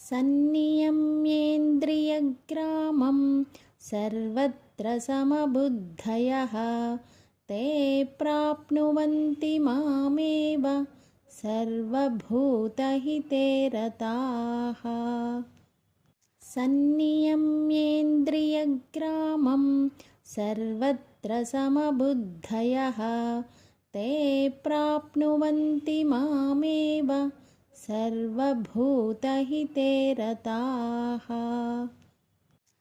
सन्नियम्येन्द्रियग्रामं सर्वत्र समबुद्धयः ते प्राप्नुवन्ति मामेव सर्वभूतहिते रताः। सन्नियम्येन्द्रियग्रामं सर्वत्र समबुद्धयः ते प्राप्नुवन्ति मामेव सर्वभूतहिते रताः।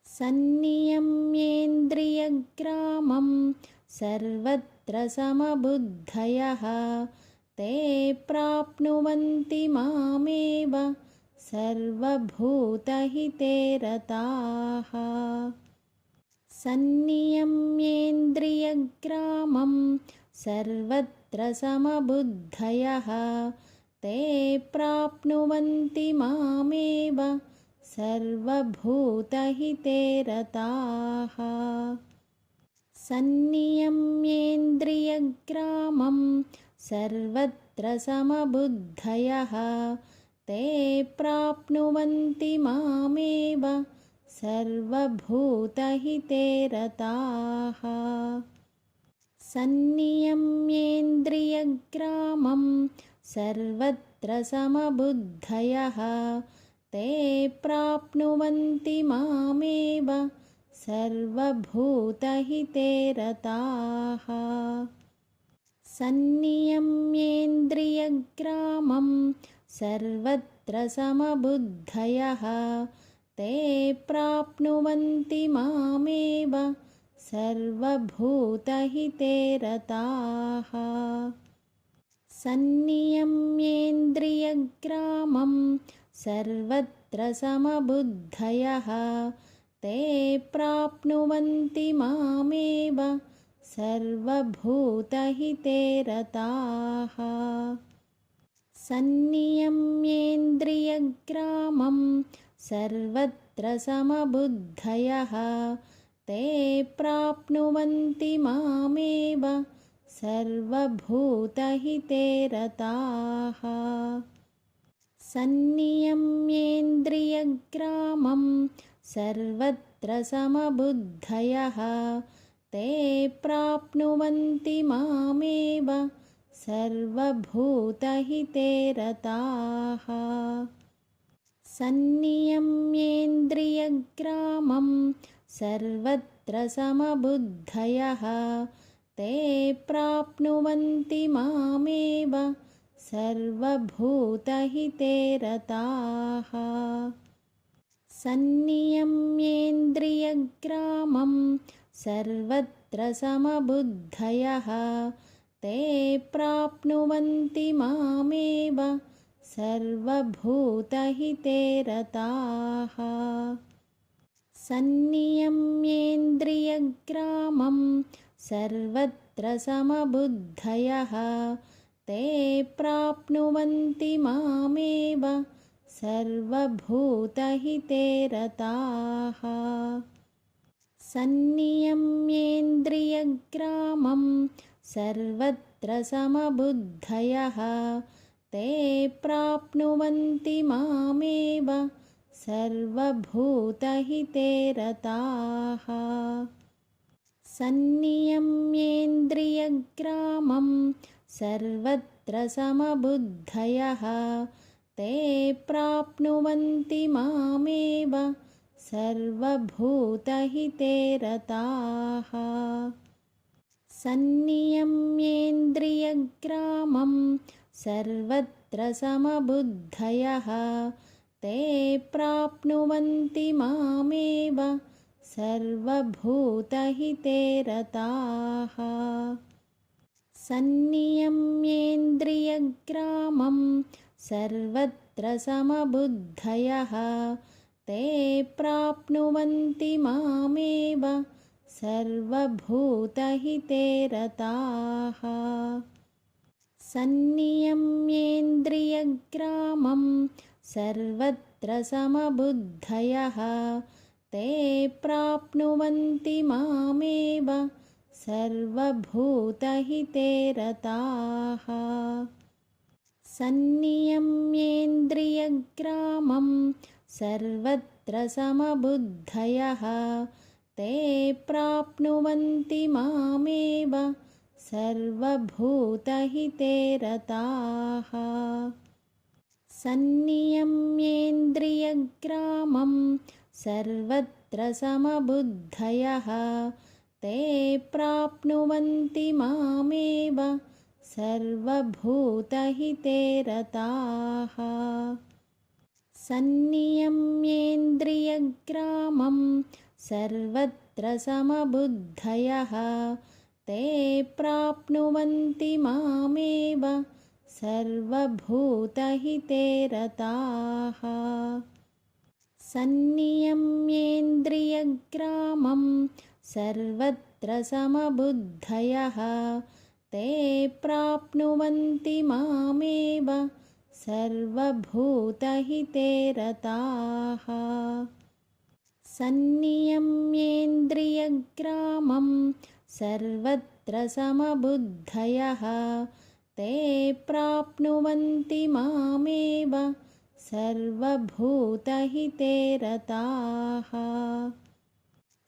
सन्नियम्येन्द्रियग्रामं सर्वत्र समबुद्धयः ते प्राप्नुवन्ति मामेव सर्वभूतहिते रताः। सन्नियम्येन्द्रियग्रामं सर्वत्र समबुद्धयः ते प्राप्नुवन्ति मामेव सर्वभूतहिते रताः। सन्नियम्येन्द्रियग्रामं सर्वत्र समबुद्धयः ते प्राप्नुवन्ति मामेव सर्वभूतहिते रताः। सन्नियम्येन्द्रियग्रामं सर्वत्र समबुद्धयः ते प्राप्नुवन्ति मामेव सर्वभूतहिते रताः। सन्नियम्येन्द्रियग्रामं सर्वत्र समबुद्धयः ते प्राप्नुवन्ति मामेव सर्वभूतहिते रताः। सन्नियम्येन्द्रियग्रामं सर्वत्र समबुद्धयः ते प्राप्नुवन्ति मामेव सर्वभूतहिते रताः। सन्नियम्येन्द्रियग्रामं सर्वत्र समबुद्धयः ते प्राप्नुवन्ति मामेव सर्वभूतहिते रताः। सन्नियम्येन्द्रियग्रामं सर्वत्र समबुद्धयः ते प्राप्नुवन्ति मामेव सर्वभूतहिते रताः। सन्नियम्येन्द्रियग्रामं सर्वत्र समबुद्धयः ते प्राप्नुवन्ति मामेव सर्वभूतहिते रताः। सन्नियम्येन्द्रियग्रामं सर्वत्र समबुद्धयः ते प्राप्नुवन्ति मामेव सर्वभूतहिते रताः। सन्नियम्येन्द्रियग्रामं सर्वत्र समबुद्धयः ते प्राप्नुवन्ति मामेव सर्वभूतहिते रताः। सन्नियम्येन्द्रियग्रामं सर्वत्र समबुद्धयः ते प्राप्नुवन्ति मामेव सर्वभूतहिते रताः। सन्नियम्येन्द्रियग्रामं सर्वत्र समबुद्धयः ते प्राप्नुवन्ति मामेव सर्वभूतहिते रताः। सन्नियम्येन्द्रियग्रामं सर्वत्र समबुद्धयः ते प्राप्नुवन्ति मामेव सर्वभूतहिते रताः। सन्नियम्येन्द्रियग्रामं सर्वत्र समबुद्धयः ते प्राप्नुवन्ति मामेव सर्वभूतहिते रताः। सन्नियम्येन्द्रियग्रामं सर्वत्र समबुद्धयः ते प्राप्नुवन्ति मामेव सर्वभूतहिते रताः। सन्नियम्येन्द्रियग्रामं सर्वत्र समबुद्धयः ते प्राप्नुवन्ति मामेव सर्वभूतहिते रताः। सन्नियम्येन्द्रियग्रामं सर्वत्र समबुद्धयः ते प्राप्नुवन्ति मामेव सर्वभूतहिते रताः। सन्नियम्येन्द्रियग्रामं सर्वत्र समबुद्धयः ते प्राप्नुवन्ति मामेव सर्वभूतहिते रताः। सन्नियम्येन्द्रियग्रामं सर्वत्र समबुद्धयः ते प्राप्नुवन्ति मामेव सर्वभूतहिते रताः। सन्नियम्येन्द्रियग्रामं सर्वत्र समबुद्धयः ते प्राप्नुवन्ति मामेव सर्वभूतहिते रताः।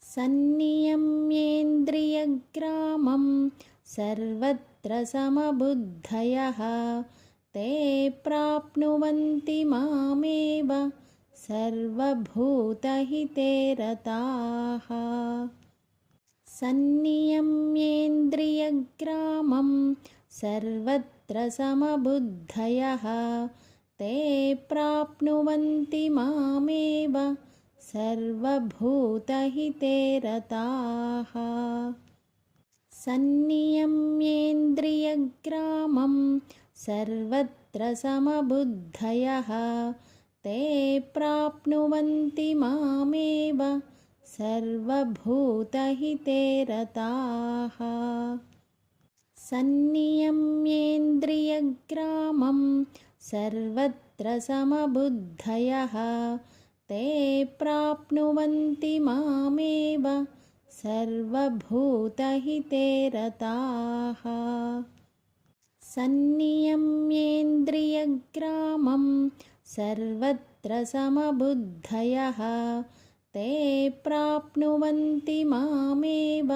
सन्नियम्येन्द्रियग्रामं सर्वत्र समबुद्धयः ते प्राप्नुवन्ति मामेव सर्वभूतहिते रताः। सन्नियम्येन्द्रियग्रामं सर्वत्र समबुद्धयः ते प्राप्नुवन्ति मामेव सर्वभूतहिते रताः। सन्नियम्येन्द्रियग्रामं सर्वत्र समबुद्धयः ते प्राप्नुवन्ति मामेव सर्वभूतहिते रताः। सन्नियम्येन्द्रियग्रामं सर्वत्र समबुद्धयः ते प्राप्नुवन्ति मामेव सर्वभूतहिते रताः। सन्नियम्येन्द्रियग्रामं सर्वत्र समबुद्धयः ते प्राप्नुवन्ति मामेव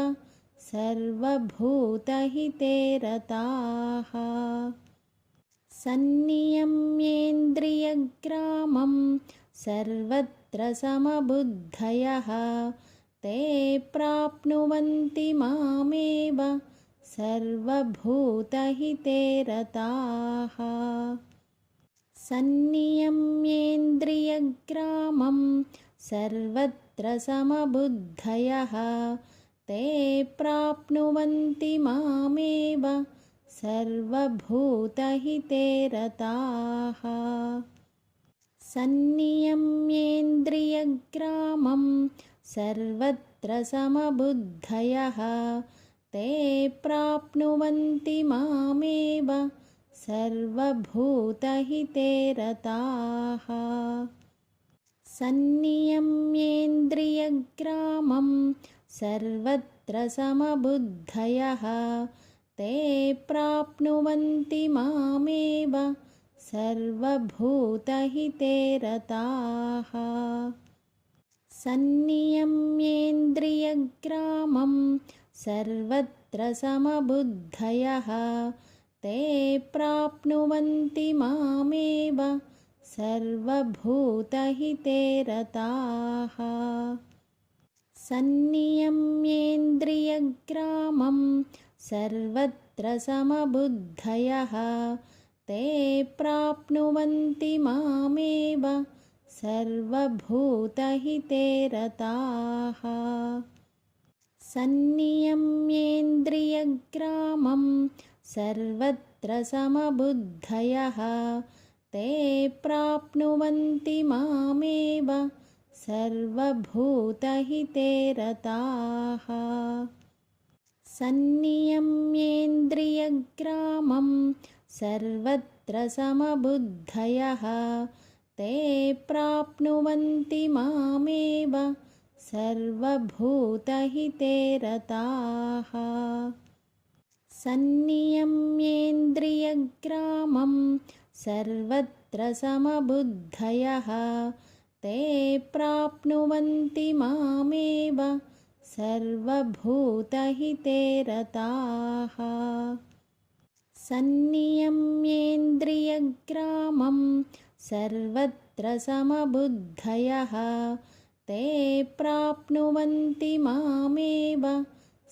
सर्वभूतहिते रताः। सन्नियम्येन्द्रियग्रामं सर्वत्र समबुद्धयः ते प्राप्नुवन्ति मामेव सर्वभूतहिते रताः। सन्नियम्येन्द्रियग्रामं सर्वत्र समबुद्धयः ते प्राप्नुवन्ति मामेव सर्वभूतहिते रताः। सन्नियम्येन्द्रियग्रामं सर्वत्र समबुद्धयः ते प्राप्नुवन्ति मामेव सर्वभूतहिते रताः। सन्नियम्येन्द्रियग्रामं सर्वत्र समबुद्धयः ते प्राप्नुवन्ति मामेव सर्वभूतहिते रताः। सन्नियम्येन्द्रियग्रामं सर्वत्र समबुद्धयः ते प्राप्नुवन्ति मामेव सर्वभूतहिते रताः। सन्नियम्येन्द्रियग्रामं सर्वत्र समबुद्धयः ते प्राप्नुवन्ति मामेव सर्वभूतहिते रताः। सन्नियम्येन्द्रियग्रामं सर्वत्र समबुद्धयः ते प्राप्नुवन्ति मामेव सर्वभूतहिते रताः। सन्नियम्येन्द्रियग्रामं सर्वत्र समबुद्धयः ते प्राप्नुवन्ति मामेव सर्वभूतहिते रताः। सन्नियम्येन्द्रियग्रामं सर्वत्र समबुद्धयः ते प्राप्नुवन्ति मामेव सर्वभूतहिते रताः सन्नियम्येन्द्रियग्रामं सर्वत्र समबुद्धयः ते प्राप्नुवन्ति मामेव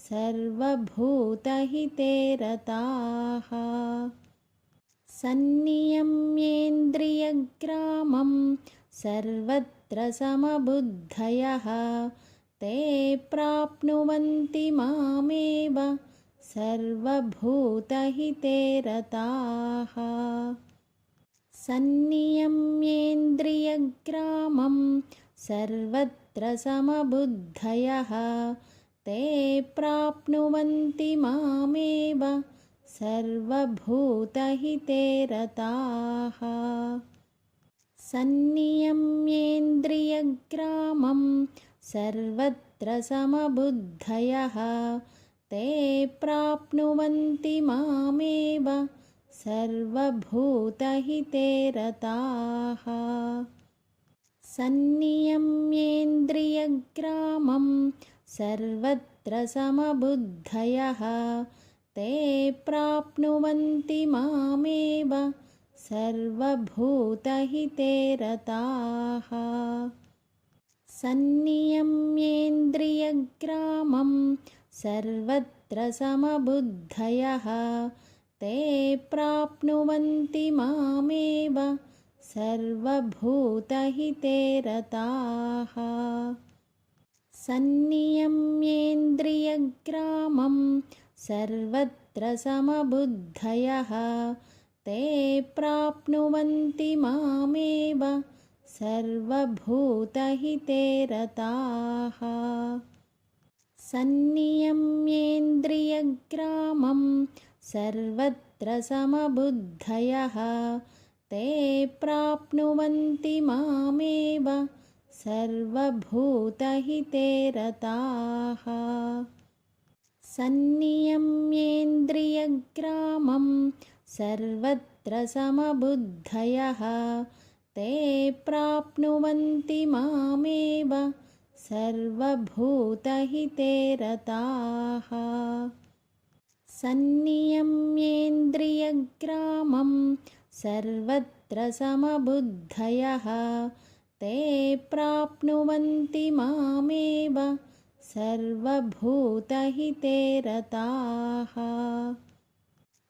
सर्वभूतहिते रताः सन्नियम्येन्द्रियग्रामं सर्वत्र समबुद्धयः ते प्राप्नुवन्ति मामेव सर्वभूतहिते रताः सन्नियम्येन्द्रियग्रामं सर्वत्र समबुद्धयः ते प्राप्नुवन्ति मामेव सर्वभूतहिते रताः सन्नियम्येन्द्रियग्रामं सर्वत्र समबुद्धयः ते प्राप्नुवन्ति मामेव सर्वभूतहिते रताः सन्नियम्येन्द्रियग्रामं सर्वत्र समबुद्धयः ते प्राप्नुवन्ति मामेव सर्वभूतहिते रताः सन्नियम्येन्द्रियग्रामं सर्वत्र समबुद्धयः ते प्राप्नुवन्ति मामेव सर्वभूतहिते रताः सन्नियम्येन्द्रियग्रामं सर्वत्र समबुद्धयः ते प्राप्नुवन्ति मामेव सर्वभूतहिते रताः सन्नियम्येन्द्रियग्रामं सर्वत्र समबुद्धयः ते प्राप्नुवन्ति मामेव सर्वभूतहिते रताः सन्नियम्येन्द्रियग्रामं सर्वत्र समबुद्धयः ते प्राप्नुवन्ति मामेव सर्वभूतहिते रताः सन्नियम्येन्द्रियग्रामं सर्वत्र समबुद्धयः ते प्राप्नुवन्ति मामेव सर्वभूतहिते रताः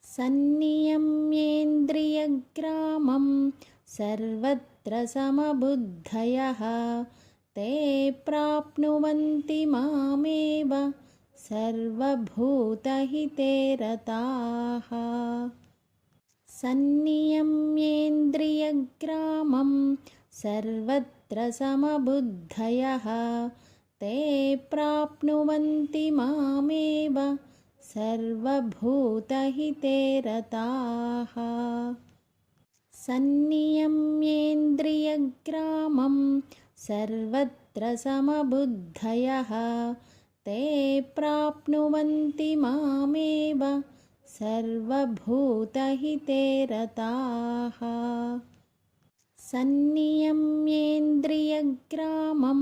सन्नियम्येन्द्रियग्रामं सर्वत्र समबुद्धयः ते प्राप्नुवन्ति मामेव सर्वभूतहिते रताः सन्नियम्येन्द्रियग्रामं सर्वत्र समबुद्धयः ते प्राप्नुवन्ति मामेव सर्वभूतहिते रताः सन्नियम्येन्द्रियग्रामं सर्वत्र समबुद्धयः ते प्राप्नुवन्ति मामेव सर्वभूतहिते रताः सन्नियम्येन्द्रियग्रामं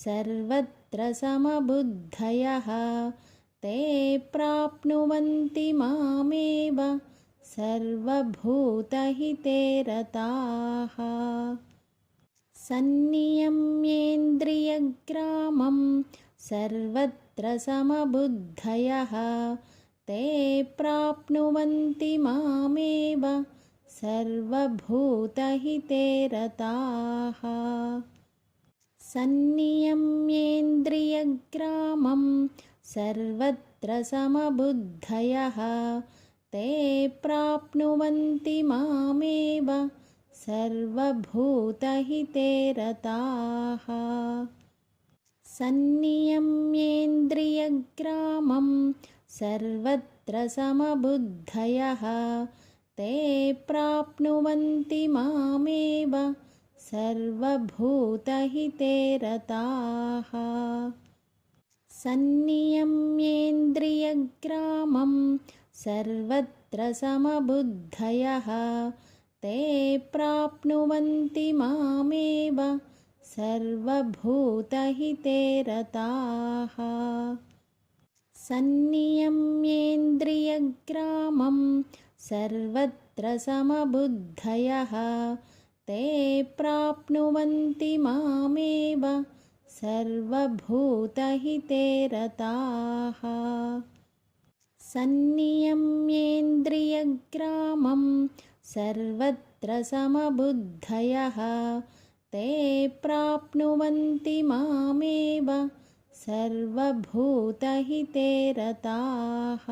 सर्वत्र समबुद्धयः ते प्राप्नुवन्ति मामेव सर्वभूतहिते रताः सन्नियम्येन्द्रियग्रामं सर्वत्र समबुद्धयः ते प्राप्नुवन्ति मामेव सर्वभूतहिते रताः सन्नियम्येन्द्रियग्रामं सर्वत्र समबुद्धयः ते प्राप्नुवन्ति मामेव सर्वभूतहिते रताः सन्नियम्येन्द्रियग्रामं सर्वत्र समबुद्धयः ते प्राप्नुवन्ति मामेव सर्वभूतहिते रताः सन्नियम्येन्द्रियग्रामं सर्वत्र समबुद्धयः ते प्राप्नुवन्ति मामेव सर्वभूतहिते रताः। सन्नियम्येन्द्रियग्रामं सर्वत्र समबुद्धयः ते प्राप्नुवन्ति मामेव सर्वभूतहिते रताः। सन्नियम्येन्द्रियग्रामं सर्वत्र समबुद्धयः ते प्राप्नुवन्ति मामेव सर्वभूतहिते रताः।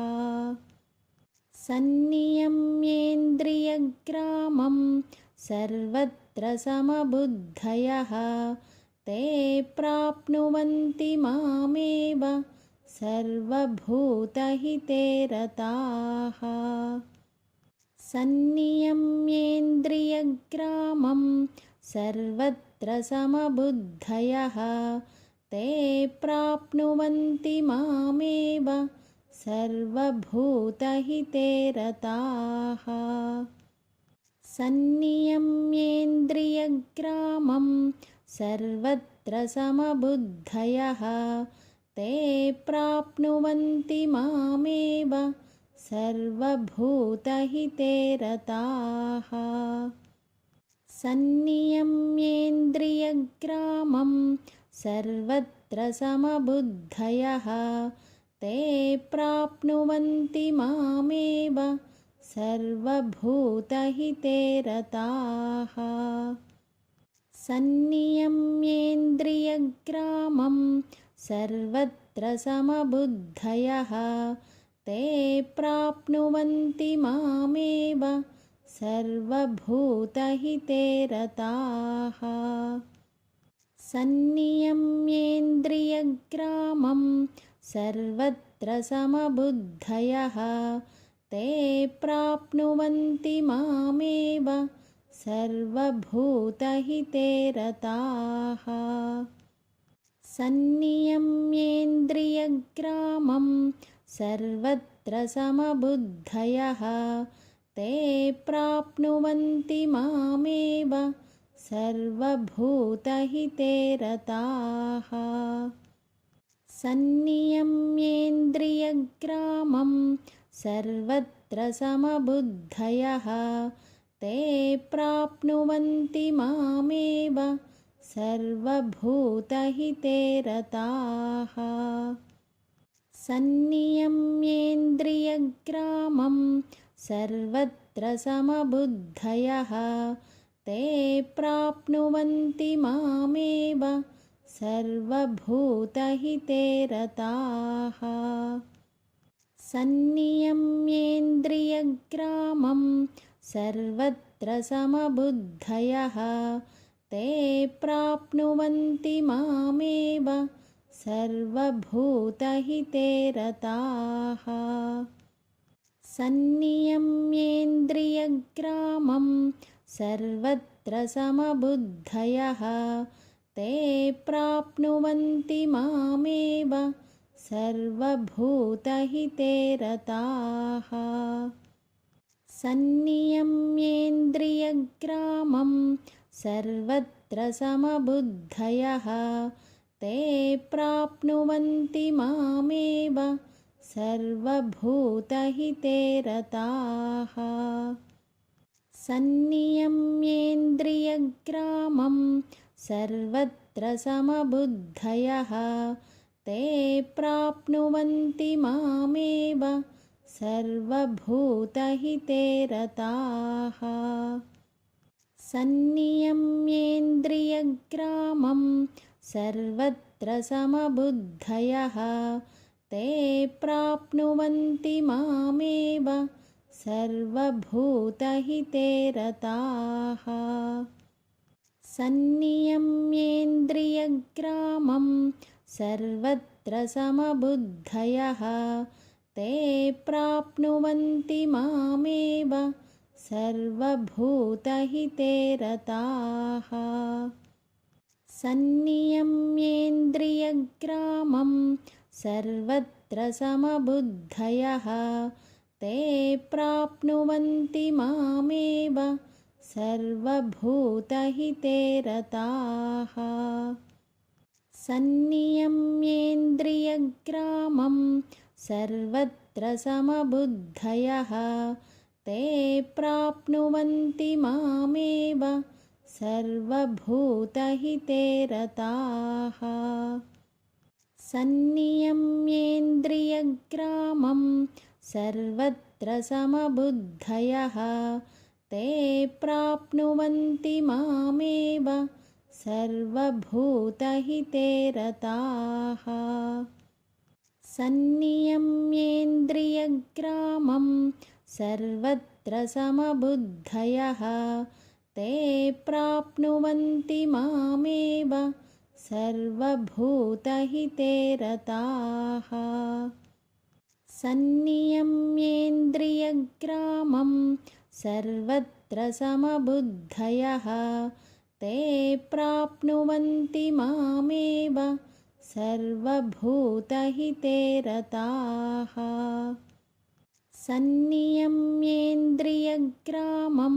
सन्नियम्येन्द्रियग्रामं सर्वत्र समबुद्धयः ते प्राप्नुवन्ति मामेव सर्वभूतहिते रताः। सन्नियम्येन्द्रियग्रामं सर्वत्र समबुद्धयः ते प्राप्नुवन्ति मामेव सर्वभूतहिते रताः। सन्नियम्येन्द्रियग्रामं सर्वत्र समबुद्धयः ते प्राप्नुवन्ति मामेव सर्वभूतहिते रताः। सन्नियम्येन्द्रियग्रामं सर्वत्र समबुद्धयः ते प्राप्नुवन्ति मामेव सर्वभूतहिते रताः। सन्नियम्येन्द्रियग्रामं सर्वत्र समबुद्धयः ते प्राप्नुवन्ति मामेव सर्वभूतहिते रताः। सन्नियम्येन्द्रियग्रामं सर्वत्र समबुद्धयः ते प्राप्नुवन्ति मामेव सर्वभूतहिते रताः। सन्नियम्येन्द्रियग्रामं सर्वत्र समबुद्धयः ते प्राप्नुवन्ति मामेव सर्वभूतहिते रताः। सन्नियम्येन्द्रियग्रामं सर्वत्र समबुद्धयः ते प्राप्नुवन्ति मामेव सर्वभूतहिते रताः। सन्नियम्येन्द्रियग्रामं सर्वत्र समबुद्धयः ते प्राप्नुवन्ति मामेव सर्वभूतहिते रताः। सन्नियम्येन्द्रियग्रामं सर्वत्र समबुद्धयः ते प्राप्नुवन्ति मामेव सर्वभूतहिते रताः। सन्नियम्येन्द्रियग्रामं सर्वत्र समबुद्धयः ते प्राप्नुवन्ति मामेव सर्वभूतहिते रताः। सन्नियम्येन्द्रियग्रामं सर्वत्र समबुद्धयः ते प्राप्नुवन्ति मामेव सर्वभूतहिते रताः। सन्नियम्येन्द्रियग्रामं सर्वत्र समबुद्धयः ते प्राप्नुवन्ति मामेव सर्वभूतहिते रताः। सन्नियम्येन्द्रियग्रामं सर्वत्र समबुद्धयः ते प्राप्नुवन्ति मामेव सर्वभूतहिते रताः। सन्नियम्येन्द्रियग्रामं सर्वत्र समबुद्धयः ते प्राप्नुवन्ति मामेव सर्वभूतहिते रताः। सन्नियम्येन्द्रियग्रामं सर्वत्र समबुद्धयः ते प्राप्नुवन्ति मामेव सर्वभूतहिते रताः सन्नियम्येन्द्रियग्रामं सर्वत्र समबुद्धयः ते प्राप्नुवन्ति मामेव सर्वभूतहिते रताः सन्नियम्येन्द्रियग्रामं सर्वत्र समबुद्धयः ते प्राप्नुवन्ति मामेव सर्वभूतहिते रताः सन्नियम्येन्द्रियग्रामं सर्वत्र समबुद्धयः ते प्राप्नुवन्ति मामेव सर्वभूतहिते रताः सन्नियम्येन्द्रियग्रामं सर्वत्र समबुद्धयः ते प्राप्नुवन्ति मामेव सर्वभूतहिते रताः सन्नियम्येन्द्रियग्रामं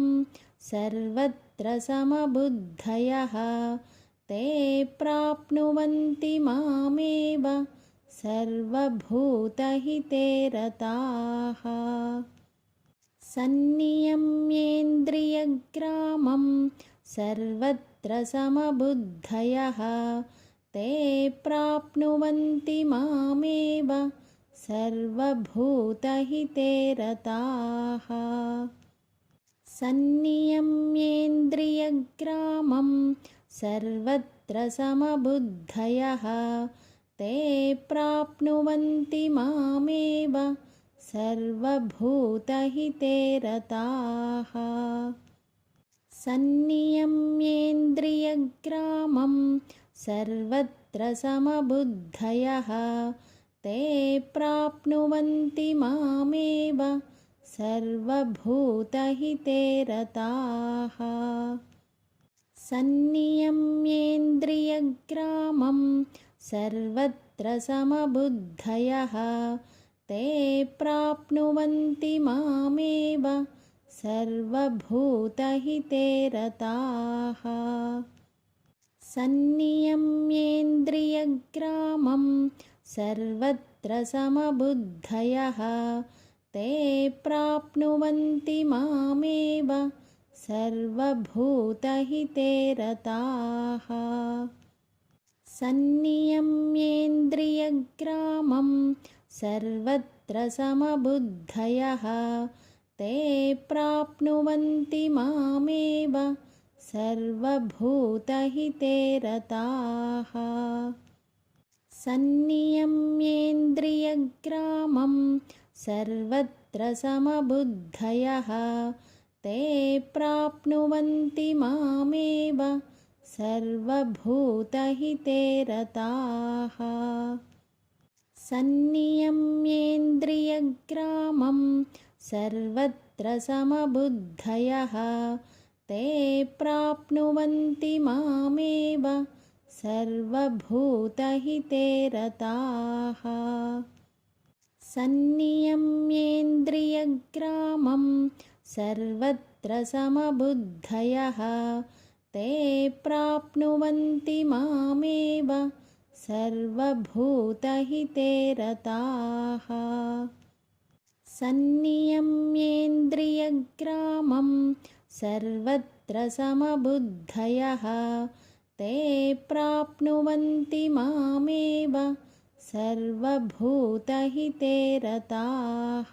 सर्वत्र समबुद्धयः ते प्राप्नुवन्ति मामेव सर्वभूतहिते रताः सन्नियम्येन्द्रियग्रामं सर्वत्र समबुद्धयः ते प्राप्नुवन्ति मामेव सर्वभूतहिते रताः सन्नियम्येन्द्रियग्रामं सर्वत्र समबुद्धयः ते प्राप्नुवन्ति मामेव सर्वभूतहिते रताः सन्नियम्येन्द्रियग्रामं सर्वत्र समबुद्धयः ते प्राप्नुवन्ति मामेव सर्वभूतहिते रताः सन्नियम्येन्द्रियग्रामं सर्वत्र समबुद्धयः ते प्राप्नुवन्ति मामेव सर्वभूतहिते रताः सन्नियम्येन्द्रियग्रामं सर्वत्र समबुद्धयः ते प्राप्नुवन्ति मामेव सर्वभूतहिते रताः सन्नियम्येन्द्रियग्रामं सर्वत्र समबुद्धयः ते प्राप्नुवन्ति मामेव सर्वभूतहिते रताः सन्नियम्येन्द्रियग्रामं सर्वत्र समबुद्धयः ते प्राप्नुवन्ति मामेव सर्वभूतहिते रताः सन्नियम्येन्द्रियग्रामं सर्वत्र समबुद्धयः ते प्राप्नुवन्ति मामेव सर्वभूतहिते रताः सन्नियम्येन्द्रियग्रामं सर्वत्र समबुद्धयः ते प्राप्नुवन्ति मामेव सर्वभूतहिते रताः सन्नियम्येन्द्रियग्रामं सर्वत्र समबुद्धयः ते प्राप्नुवन्ति मामेव सर्वभूतहिते रताः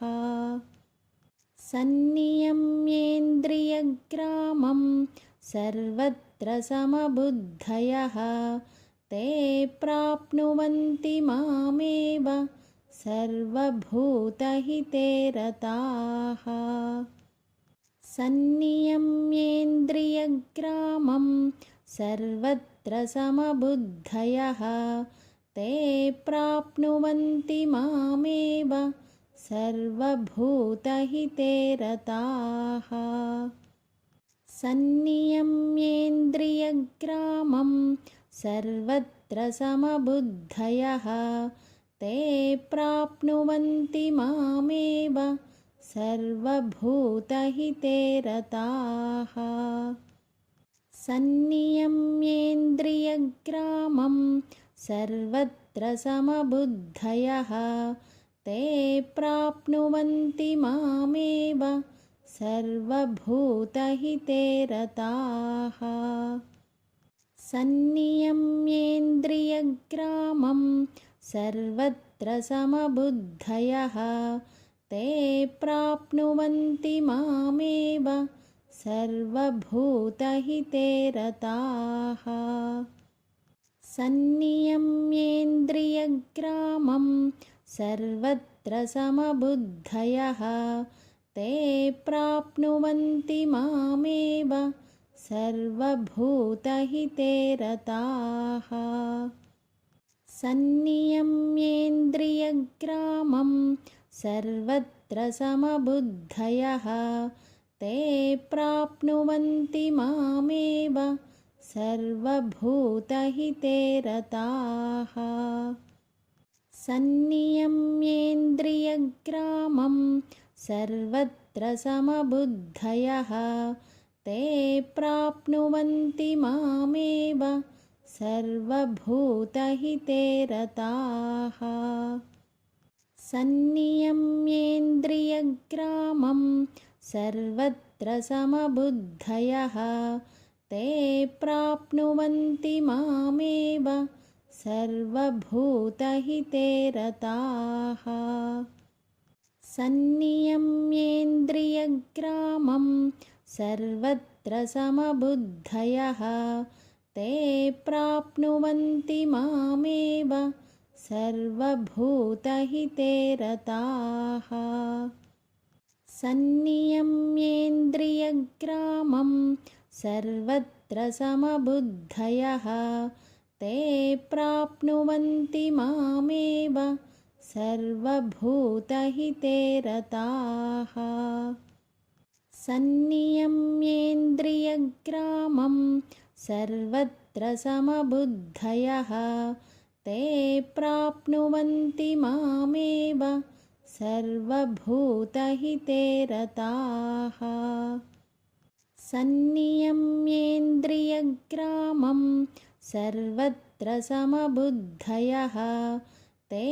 सन्नियम्येन्द्रियग्रामं सर्वत्र समबुद्धयः ते प्राप्नुवन्ति मामेव सर्वभूतहिते रताः सन्नियम्येन्द्रियग्रामं सर्वत्र समबुद्धयः ते प्राप्नुवन्ति मामेव सर्वभूतहिते रताः सन्नियम्येन्द्रियग्रामं सर्वत्र समबुद्धयः ते प्राप्नुवन्ति मामेव सर्वभूतहिते रताः सन्नियम्येन्द्रियग्रामं सर्वत्र समबुद्धयः ते प्राप्नुवन्ति मामेव सर्वभूतहिते रताः सन्नियम्येन्द्रियग्रामं सर्वत्र समबुद्धयः ते प्राप्नुवन्ति मामेव सर्वभूतहिते रताः सन्नियम्येन्द्रियग्रामं सर्वत्र समबुद्धयः ते प्राप्नुवन्ति मामेव सर्वभूतहिते रताः सन्नियम्येन्द्रियग्रामं सर्वत्र समबुद्धयः ते प्राप्नुवन्ति मामेव सर्वभूतहिते रताः सन्नियम्येन्द्रियग्रामं सर्वत्र समबुद्धयः ते प्राप्नुवन्ति मामेव सर्वभूतहिते रताः सन्नियम्येन्द्रियग्रामं सर्वत्र समबुद्धयः ते प्राप्नुवन्ति मामेव सर्वभूतहिते रताः सन्नियम्येन्द्रियग्रामं सर्वत्र समबुद्धयः ते प्राप्नुवन्ति मामेव सर्वभूतहिते रताः सन्नियम्येन्द्रियग्रामं सर्वत्र समबुद्धयः ते प्राप्नुवन्ति मामेव सर्वभूतहिते रताः सन्नियम्येन्द्रियग्रामं सर्वत्र समबुद्धयः ते प्राप्नुवन्ति मामेव सर्वभूतहिते रताः सन्नियम्येन्द्रियग्रामं सर्वत्र समबुद्धयः ते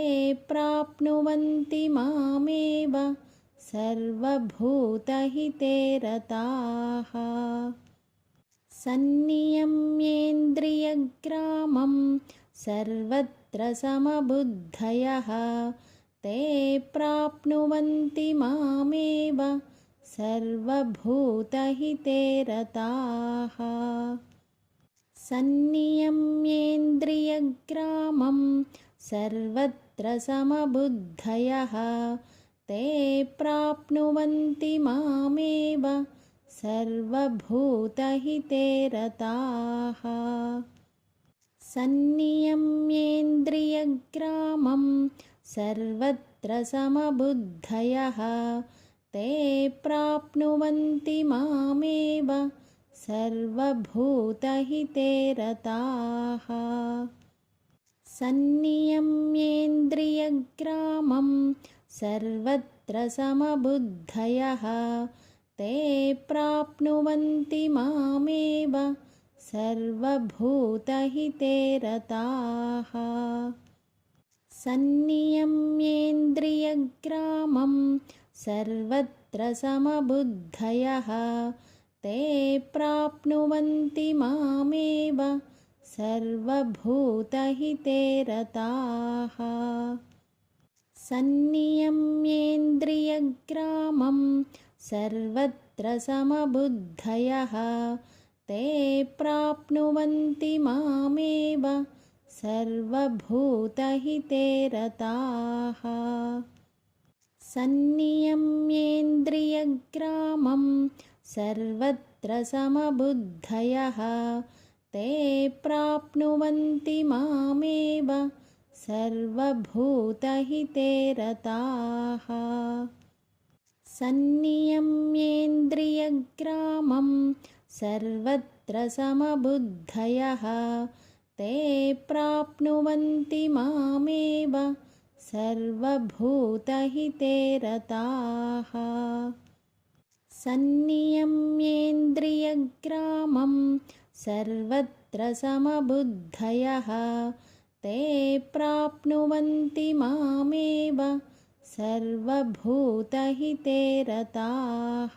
प्राप्नुवन्ति मामेव सर्वभूतहिते रताः सन्नियम्येन्द्रियग्रामं सर्वत्र समबुद्धयः ते प्राप्नुवन्ति मामेव सर्वभूतहिते रताः सन्नियम्येन्द्रियग्रामं सर्वत्र समबुद्धयः ते प्राप्नुवन्ति मामेव सर्वभूतहिते रताः सन्नियम्येन्द्रियग्रामं सर्वत्र समबुद्धयः ते प्राप्नुवन्ति मामेव सर्वभूतहिते रताः सन्नियम्येन्द्रियग्रामं सर्वत्र समबुद्धयः ते प्राप्नुवन्ति मामेव सर्वभूतहिते रताः सन्नियम्येन्द्रियग्रामं सर्वत्र समबुद्धयः ते प्राप्नुवन्ति मामेव सर्वभूतहिते रताः सन्नियम्येन्द्रियग्रामं सर्वत्र समबुद्धयः ते प्राप्नुवन्ति मामेव सर्वभूतहिते रताः सन्नियम्येन्द्रियग्रामं सर्वत्र समबुद्धयः ते प्राप्नुवन्ति मामेव सर्वभूतहिते रताः सन्नियम्येन्द्रियग्रामं सर्वत्र समबुद्धयः ते प्राप्नुवन्ति मामेव सर्वभूतहिते रताः सन्नियम्येन्द्रियग्रामं सर्वत्र समबुद्धयः ते प्राप्नुवन्ति मामेव सर्वभूतहिते रताः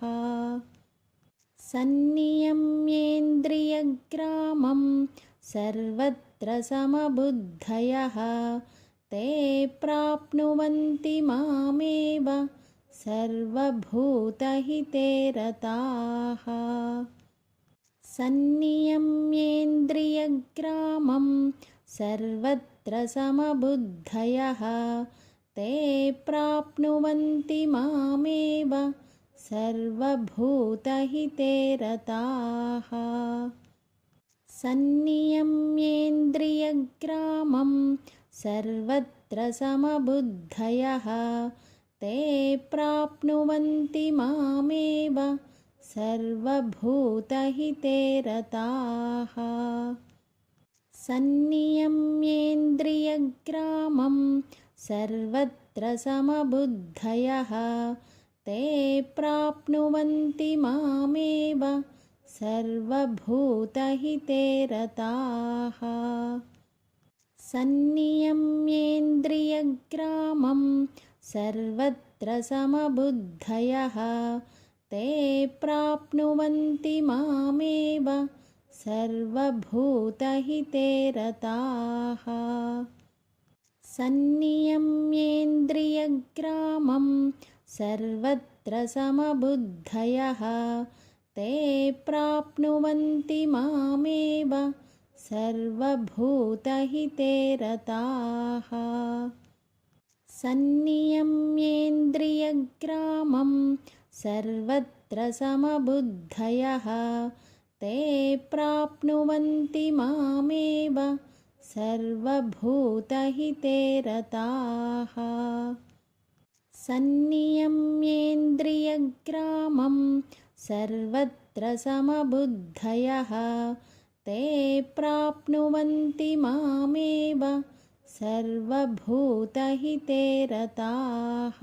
सन्नियम्येन्द्रियग्रामं सर्वत्र समबुद्धयः ते प्राप्नुवन्ति मामेव सर्वभूतहिते रताः सन्नियम्येन्द्रियग्रामं सर्वत्र समबुद्धयः ते प्राप्नुवन्ति मामेव सर्वभूतहिते रताः सन्नियम्येन्द्रियग्रामं सर्वत्र समबुद्धयः ते प्राप्नुवन्ति मामेव सर्वभूतहिते रताः सन्नियम्येन्द्रियग्रामं सर्वत्र समबुद्धयः ते प्राप्नुवन्ति मामेव सर्वभूतहिते रताः सन्नियम्येन्द्रियग्रामं सर्वत्र समबुद्धयः ते प्राप्नुवन्ति मामेव सर्वभूतहिते रताः सन्नियम्येन्द्रियग्रामं सर्वत्र समबुद्धयः ते प्राप्नुवन्ति मामेव सर्वभूतहिते रताः सन्नियम्येन्द्रियग्रामं सर्वत्र समबुद्धयः ते प्राप्नुवन्ति मामेव सर्वभूतहिते रताः सन्नियम्येन्द्रियग्रामं सर्वत्र समबुद्धयः ते प्राप्नुवन्ति मामेव सर्वभूतहिते रताः सन्नियम्येन्द्रियग्रामं सर्वत्र समबुद्धयः ते प्राप्नुवन्ति मामेव सन्नियम्येन्द्रियग्रामं सर्वत्र समबुद्धयः ते प्राप्नुवन्ति मामेव सर्वभूतहिते रताः सन्नियम्येन्द्रियग्रामं सर्वत्र समबुद्धयः ते प्राप्नुवन्ति मामेव सर्वभूतहिते रताः।